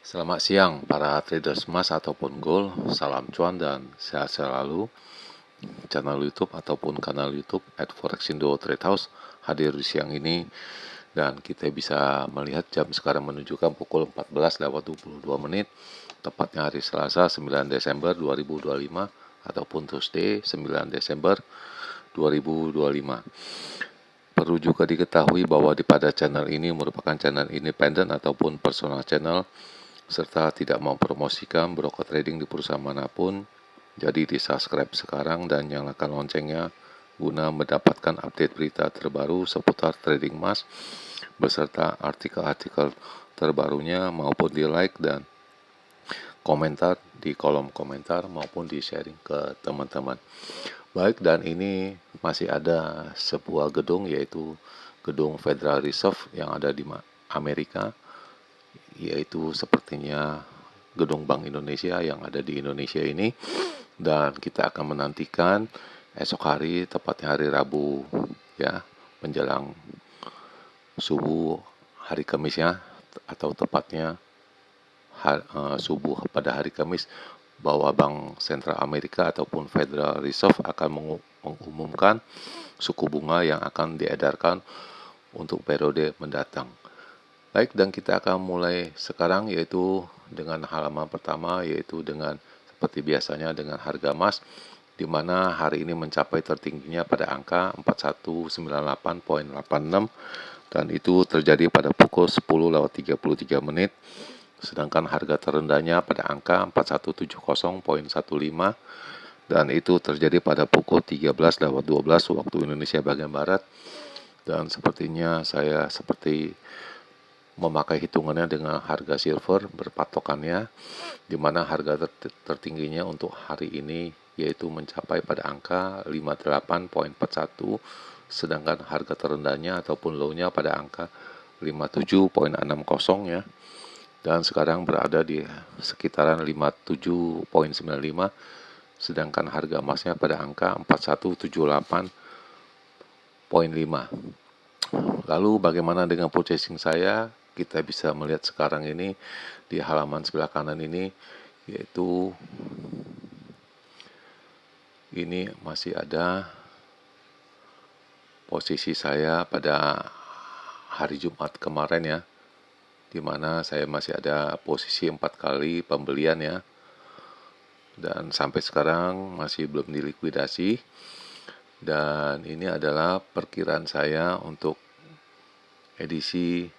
Selamat siang para traders emas ataupun gold, salam cuan dan sehat selalu. Channel YouTube ataupun kanal YouTube @forexindo Trade House hadir di siang ini dan kita bisa melihat jam sekarang menunjukkan pukul 14.22 menit, tepatnya hari Selasa 9 Desember 2025 ataupun Tuesday 9 Desember 2025. Perlu juga diketahui bahwa pada channel ini merupakan channel independen ataupun personal channel serta tidak mempromosikan broker trading di perusahaan manapun. Jadi di subscribe sekarang dan nyalakan loncengnya guna mendapatkan update berita terbaru seputar trading emas beserta artikel-artikel terbarunya maupun di like dan komentar di kolom komentar maupun di sharing ke teman-teman. Baik, dan ini masih ada sebuah gedung yaitu gedung Federal Reserve yang ada di Amerika, yaitu sepertinya gedung Bank Indonesia yang ada di Indonesia ini, dan kita akan menantikan esok hari, tepatnya hari Rabu ya, menjelang subuh hari Kamisnya, atau tepatnya subuh pada hari Kamis, bahwa Bank Sentral Amerika ataupun Federal Reserve akan mengumumkan suku bunga yang akan diedarkan untuk periode mendatang. Baik, dan kita akan mulai sekarang yaitu dengan halaman pertama, yaitu dengan seperti biasanya dengan harga emas, di mana hari ini mencapai tertingginya pada angka 4198.86 dan itu terjadi pada pukul 10.33 menit, sedangkan harga terendahnya pada angka 4170.15 dan itu terjadi pada pukul 13.12 waktu Indonesia bagian Barat. Dan sepertinya saya seperti memakai hitungannya dengan harga silver berpatokannya, di mana harga tertingginya untuk hari ini yaitu mencapai pada angka 58.41, sedangkan harga terendahnya ataupun low-nya pada angka 57.60 ya, dan sekarang berada di sekitaran 57.95, sedangkan harga emasnya pada angka 4178.5. Lalu bagaimana dengan purchasing saya? Kita bisa melihat sekarang ini di halaman sebelah kanan ini, yaitu ini masih ada posisi saya pada hari Jumat kemarin ya, di mana saya masih ada posisi 4 kali pembelian ya, dan sampai sekarang masih belum dilikuidasi. Dan ini adalah perkiraan saya untuk edisi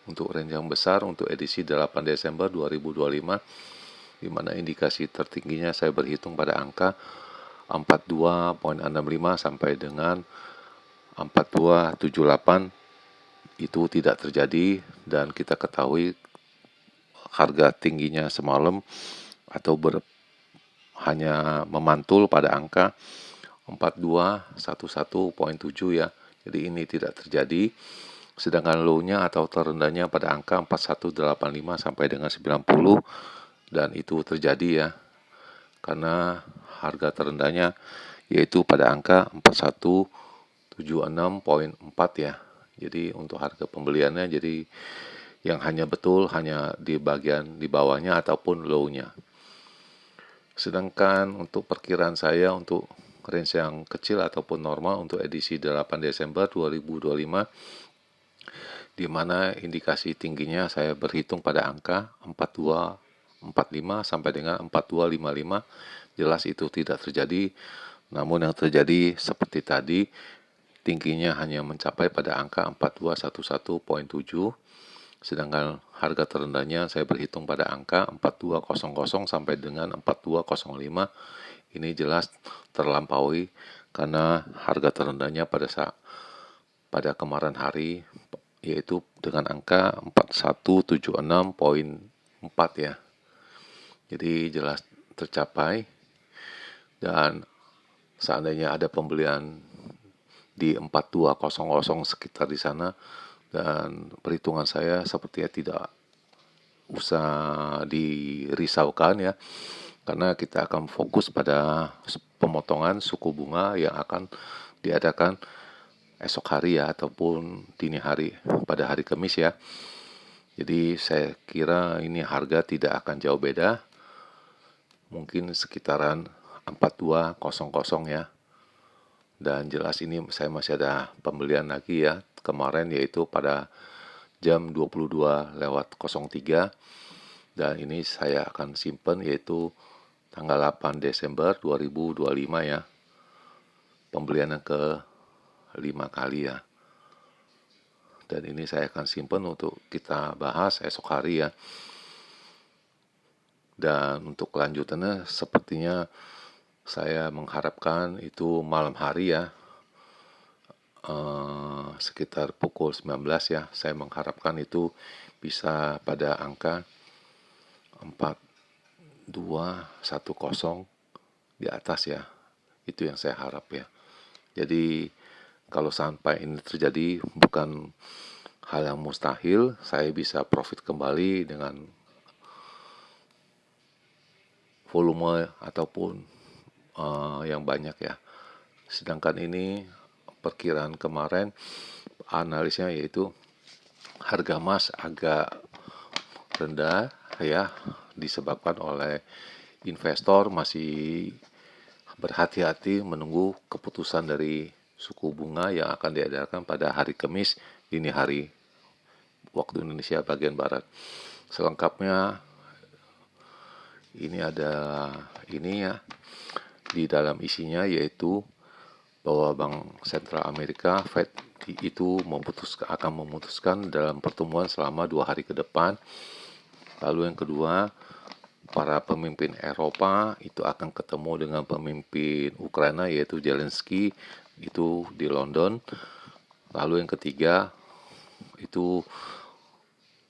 untuk range yang besar untuk edisi 8 Desember 2025, di mana indikasi tertingginya saya berhitung pada angka 42.65 sampai dengan 4278. Itu tidak terjadi, dan kita ketahui harga tingginya semalam atau hanya memantul pada angka 4211.7 ya. Jadi ini tidak terjadi. Sedangkan low-nya atau terendahnya pada angka 4185 sampai dengan 90, dan itu terjadi ya, karena harga terendahnya yaitu pada angka 4176.4 ya. Jadi untuk harga pembeliannya jadi yang hanya betul hanya di bagian di bawahnya ataupun low-nya. Sedangkan untuk perkiraan saya untuk range yang kecil ataupun normal untuk edisi 8 Desember 2025, di mana indikasi tingginya saya berhitung pada angka 4245 sampai dengan 4255. Jelas itu tidak terjadi, namun yang terjadi seperti tadi, tingginya hanya mencapai pada angka 4211.7, sedangkan harga terendahnya saya berhitung pada angka 4200 sampai dengan 4205. Ini jelas terlampaui karena harga terendahnya pada kemarin hari yaitu dengan angka 4176.4 ya. Jadi jelas tercapai, dan seandainya ada pembelian di 4200 sekitar di sana, dan perhitungan saya sepertinya tidak usah dirisaukan ya, karena kita akan fokus pada pemotongan suku bunga yang akan diadakan esok hari ya, ataupun dini hari pada hari Kamis ya. Jadi saya kira ini harga tidak akan jauh beda, mungkin sekitaran 4200 ya. Dan jelas ini saya masih ada pembelian lagi ya kemarin, yaitu pada jam 22:03, dan ini saya akan simpan yaitu tanggal 8 Desember 2025 ya. Pembelian yang ke 5 kali ya. Dan ini saya akan simpan untuk kita bahas esok hari ya. Dan untuk kelanjutannya sepertinya saya mengharapkan itu malam hari ya, sekitar pukul 19 ya. Saya mengharapkan itu bisa pada angka 4210 di atas ya. Itu yang saya harap ya. Jadi kalau sampai ini terjadi, bukan hal yang mustahil, saya bisa profit kembali dengan volume ataupun yang banyak ya. Sedangkan ini perkiraan kemarin analisnya yaitu harga emas agak rendah ya, disebabkan oleh investor masih berhati-hati menunggu keputusan dari suku bunga yang akan diedarkan pada hari Kamis dini hari waktu Indonesia bagian barat. Selengkapnya ini ada ini ya di dalam isinya, yaitu bahwa Bank Sentral Amerika Fed itu akan memutuskan dalam pertemuan selama 2 hari ke depan. Lalu yang kedua, para pemimpin Eropa itu akan ketemu dengan pemimpin Ukraina yaitu Zelensky itu di London. Lalu yang ketiga itu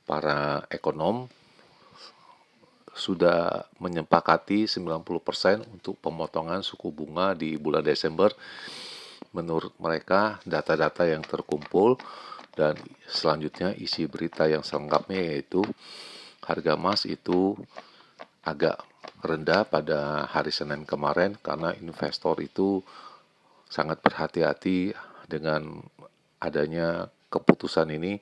para ekonom sudah menyepakati 90% untuk pemotongan suku bunga di bulan Desember. Menurut mereka, data-data yang terkumpul, dan selanjutnya isi berita yang selengkapnya yaitu harga emas itu agak rendah pada hari Senin kemarin karena investor itu sangat berhati-hati dengan adanya keputusan ini,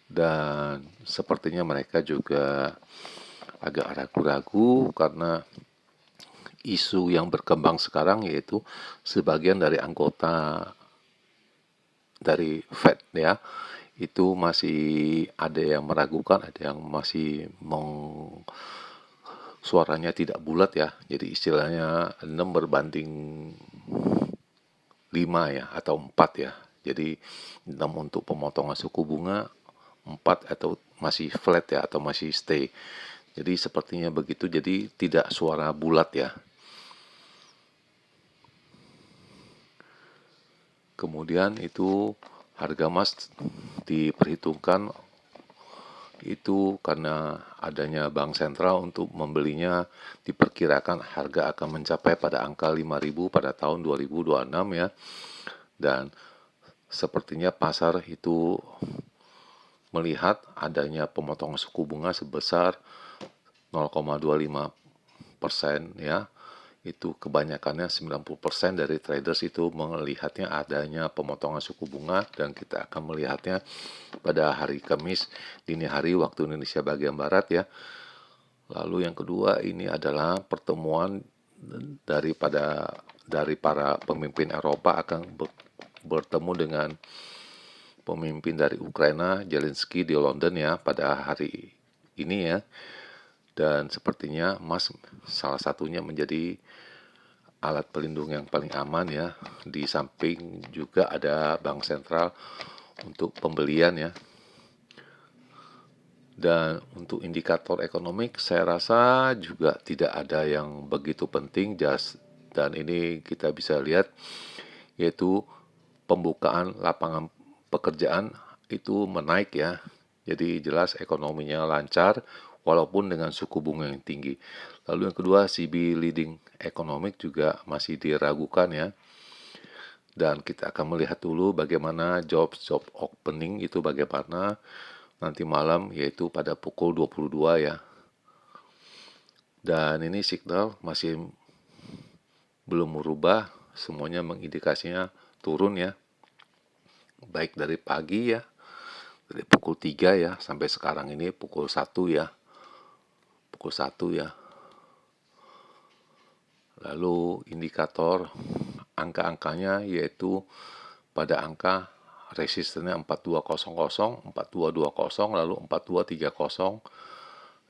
dan sepertinya mereka juga agak ragu-ragu karena isu yang berkembang sekarang, yaitu sebagian dari anggota dari Fed ya itu masih ada yang meragukan, ada yang masih suaranya tidak bulat ya. Jadi istilahnya 6 berbanding 5 ya, atau 4 ya. Jadi 6 untuk pemotongan suku bunga, 4 atau masih flat ya, atau masih stay. Jadi sepertinya begitu, jadi tidak suara bulat ya. Kemudian itu harga emas diperhitungkan itu karena adanya bank sentral untuk membelinya, diperkirakan harga akan mencapai pada angka 5.000 pada tahun 2026 ya. Dan sepertinya pasar itu melihat adanya pemotongan suku bunga sebesar 0,25% ya. Itu kebanyakannya 90% dari traders itu melihatnya adanya pemotongan suku bunga, dan kita akan melihatnya pada hari Kamis dini hari waktu Indonesia bagian barat ya. Lalu yang kedua, ini adalah pertemuan dari para pemimpin Eropa akan bertemu dengan pemimpin dari Ukraina Zelensky di London ya pada hari ini ya. Dan sepertinya emas salah satunya menjadi alat pelindung yang paling aman ya. Di samping juga ada bank sentral untuk pembelian ya. Dan untuk indikator ekonomik saya rasa juga tidak ada yang begitu penting, dan ini kita bisa lihat yaitu pembukaan lapangan pekerjaan itu menaik ya. Jadi jelas ekonominya lancar walaupun dengan suku bunga yang tinggi. Lalu yang kedua, CB leading economic juga masih diragukan ya. Dan kita akan melihat dulu bagaimana job opening itu bagaimana nanti malam, yaitu pada pukul 22 ya. Dan ini signal masih belum merubah, semuanya mengindikasinya turun ya. baik dari pagi ya, dari pukul 3 ya sampai sekarang ini pukul 1 ya. Pukul 1 ya. Lalu indikator angka-angkanya yaitu pada angka resistennya 4200, 4220, lalu 4230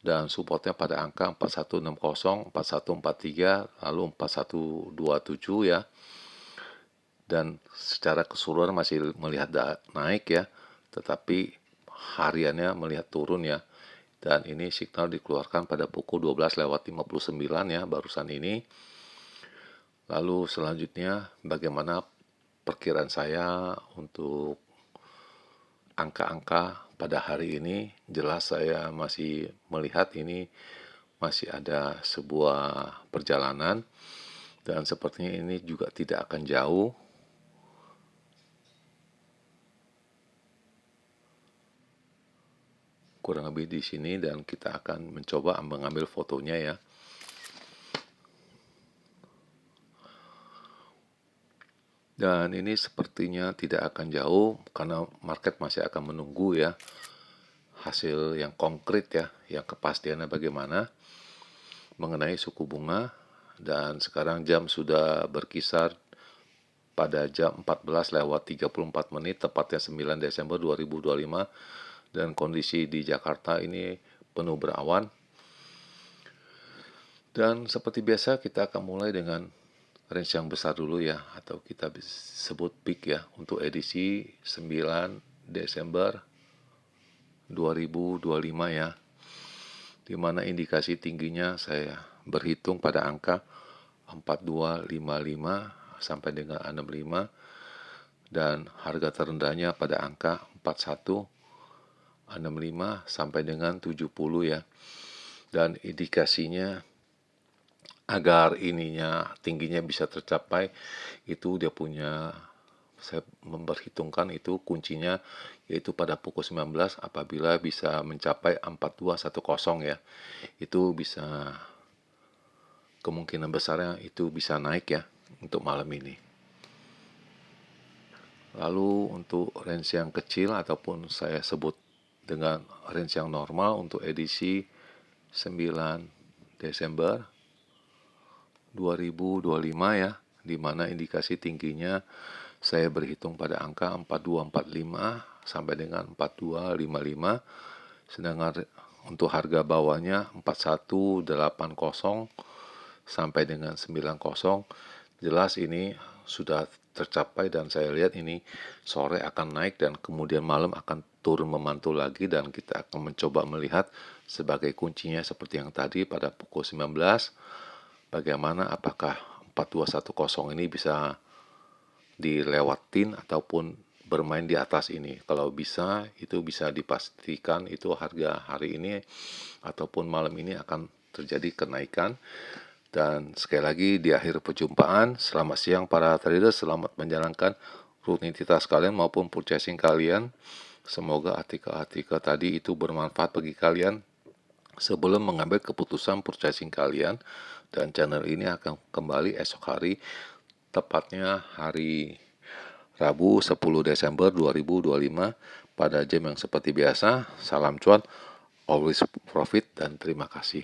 dan supportnya pada angka 4160, 4143, lalu 4127 ya. Dan secara keseluruhan masih melihat naik ya, tetapi hariannya melihat turun ya. Dan ini signal dikeluarkan pada pukul 12:59 ya barusan ini. Lalu selanjutnya bagaimana perkiraan saya untuk angka-angka pada hari ini? Jelas saya masih melihat ini masih ada sebuah perjalanan dan sepertinya ini juga tidak akan jauh. Kurang lebih di sini dan kita akan mencoba mengambil fotonya ya. Dan ini sepertinya tidak akan jauh karena market masih akan menunggu ya hasil yang konkret ya, yang kepastiannya bagaimana mengenai suku bunga. Dan sekarang jam sudah berkisar pada jam 14:34 tepatnya 9 Desember 2025 dan kondisi di Jakarta ini penuh berawan. Dan seperti biasa kita akan mulai dengan range yang besar dulu ya, atau kita sebut peak ya untuk edisi 9 Desember 2025 ya, dimana indikasi tingginya saya berhitung pada angka 4255 sampai dengan 65 dan harga terendahnya pada angka 4165 sampai dengan 70 ya. Dan indikasinya agar tingginya bisa tercapai itu dia punya, saya memperhitungkan itu kuncinya yaitu pada pukul 19 apabila bisa mencapai 4210 ya. Itu bisa kemungkinan besarnya itu bisa naik ya untuk malam ini. Lalu untuk range yang kecil ataupun saya sebut dengan range yang normal untuk edisi 9 Desember 2025 ya, di mana indikasi tingginya saya berhitung pada angka 4245 sampai dengan 4255, sedangkan untuk harga bawahnya 4180 sampai dengan 90. Jelas ini sudah tercapai dan saya lihat ini sore akan naik dan kemudian malam akan turun memantul lagi dan kita akan mencoba melihat sebagai kuncinya seperti yang tadi pada pukul 19 bagaimana apakah 4210 ini bisa dilewatin ataupun bermain di atas ini. Kalau bisa itu bisa dipastikan itu harga hari ini ataupun malam ini akan terjadi kenaikan. Dan sekali lagi di akhir perjumpaan, selamat siang para trader, selamat menjalankan rutinitas kalian maupun purchasing kalian. Semoga artikel-artikel tadi itu bermanfaat bagi kalian sebelum mengambil keputusan purchasing kalian. Dan channel ini akan kembali esok hari, tepatnya hari Rabu 10 Desember 2025 pada jam yang seperti biasa. Salam cuan, always profit, dan terima kasih.